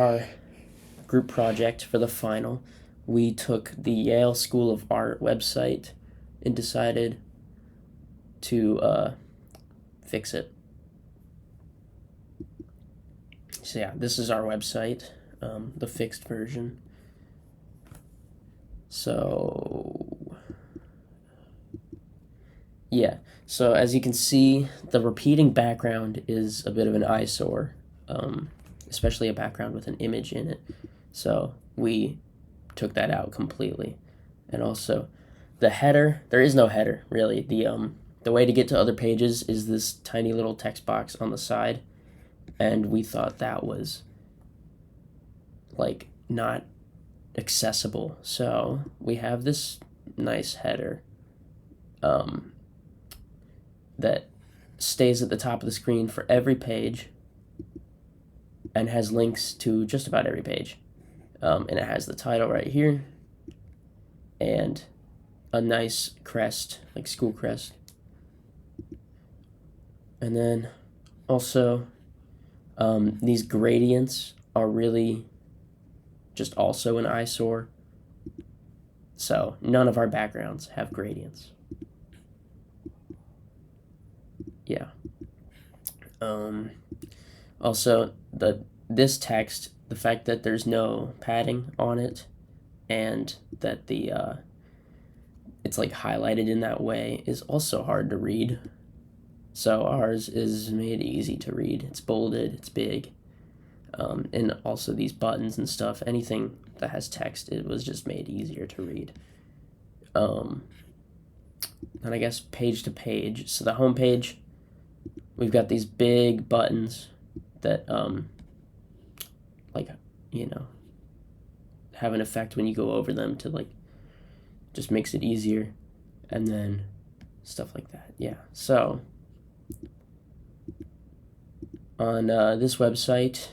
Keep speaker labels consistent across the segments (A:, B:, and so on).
A: Our group project for the final, we took the Yale School of Art website and decided to fix it. So yeah, this is our website, the fixed version. So yeah, so as you can see, the repeating background is a bit of an eyesore, especially a background with an image in it. So we took that out completely. And also, the header, there is no header really. The way to get to other pages is this tiny little text box on the side, and we thought that was like not accessible. So we have this nice header um, that stays at the top of the screen for every page and has links to just about every page. And it has the title right here and a nice crest, like school crest. And then also, these gradients are really just also an eyesore. So none of our backgrounds have gradients. Yeah. Also, this text, the fact that there's no padding on it, and that it's like highlighted in that way is also hard to read. So ours is made easy to read. It's bolded, it's big, and also these buttons and stuff. Anything that has text, it was just made easier to read. And I guess page to page. So the home page, we've got these big buttons that like have an effect when you go over them to like just makes it easier, and then stuff like that. Yeah. So on this website,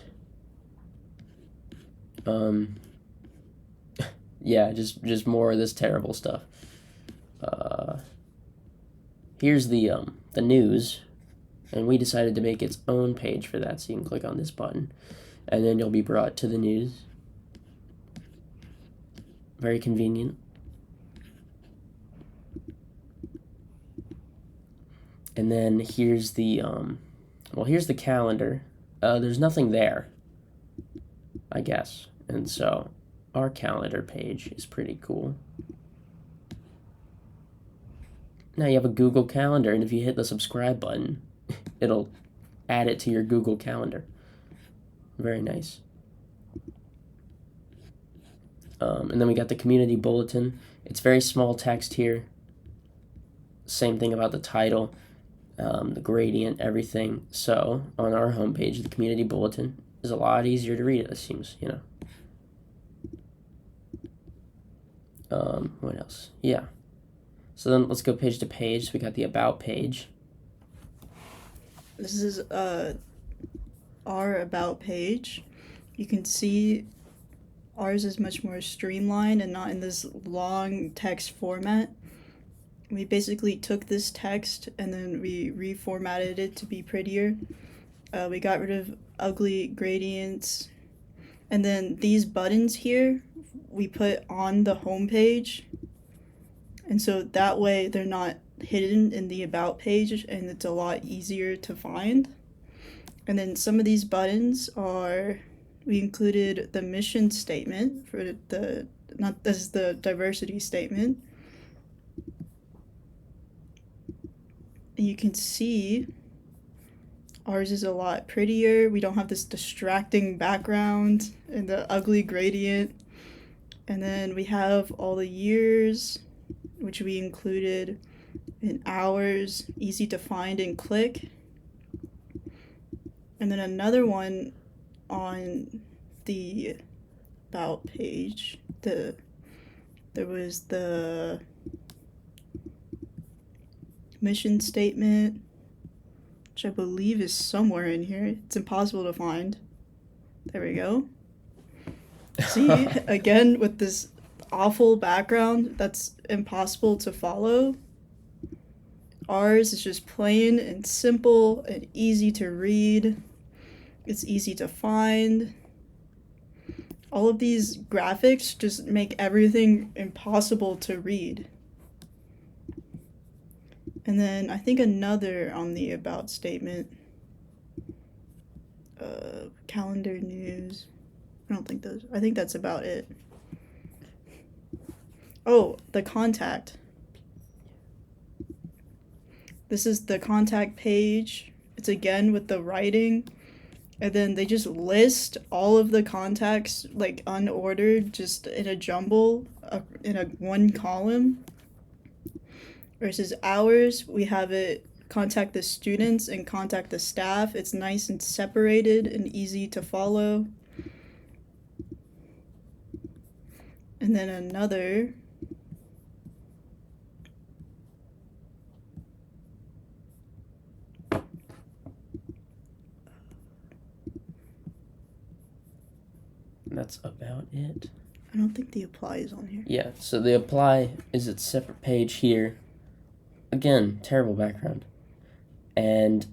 A: yeah, just more of this terrible stuff. Here's the news, and we decided to make its own page for that. So you can click on this button, and then you'll be brought to the news. Very convenient. And then here's the here's the calendar. There's nothing there, I guess, and so our calendar page is pretty cool. Now you have a Google Calendar, and if you hit the subscribe button, it'll add it to your Google Calendar. Very nice. And then we got the community bulletin. It's very small text here. Same thing about the title, the gradient, everything. So on our homepage, the community bulletin is a lot easier to read, it seems, What else? Yeah. So then let's go page to page. So we got the about page.
B: This is our about page. You can see ours is much more streamlined and not in this long text format. We basically took this text and then we reformatted it to be prettier. We got rid of ugly gradients. And then these buttons here, we put on the home page. And so that way they're not hidden in the about page and it's a lot easier to find. And then some of these buttons are, we included the mission statement for not this is the diversity statement. You can see ours is a lot prettier. We don't have this distracting background and the ugly gradient. And then we have all the years, which we included in hours, easy to find and click. And then another one on the about page, there was the mission statement, which I believe is somewhere in here. It's impossible to find. There we go. See, again, with this awful background that's impossible to follow. Ours is just plain and simple and easy to read. It's easy to find. all of these graphics just make everything impossible to read. And then I think another on the about statement, calendar news. I think that's about it. Oh, the contact. This is the contact page. It's again with the writing. And then they just list all of the contacts, like unordered, just in a jumble, in a one column. Versus ours, we have it contact the students and contact the staff. It's nice and separated and easy to follow. And then another.
A: That's about it.
B: I don't think the apply is on here.
A: Yeah, so the apply is its separate page here. Again, terrible background. And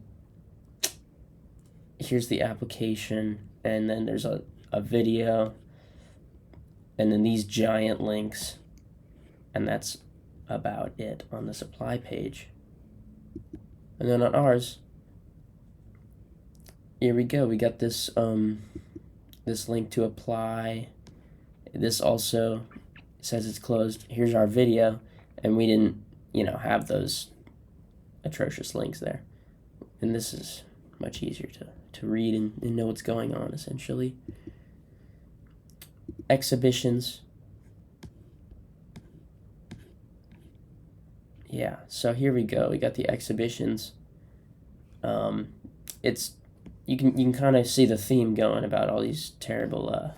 A: here's the application, and then there's a video, and then these giant links, and that's about it on the supply page. And then on ours, here we go. We got this this link to apply. This also says it's closed. Here's our video, and we didn't, have those atrocious links there. And this is much easier to read and know what's going on, essentially. Exhibitions. Yeah, so here we go. We got the exhibitions. It's you can kind of see the theme going about all these terrible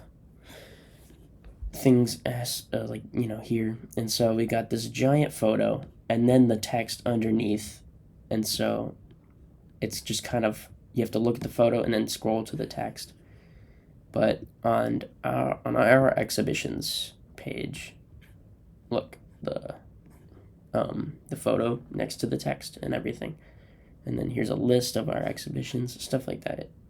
A: things as here. And so we got this giant photo and then the text underneath, and so it's just kind of, you have to look at the photo and then scroll to the text. But on our exhibitions page, look, the photo next to the text and everything. And then here's a list of our exhibitions, stuff like that.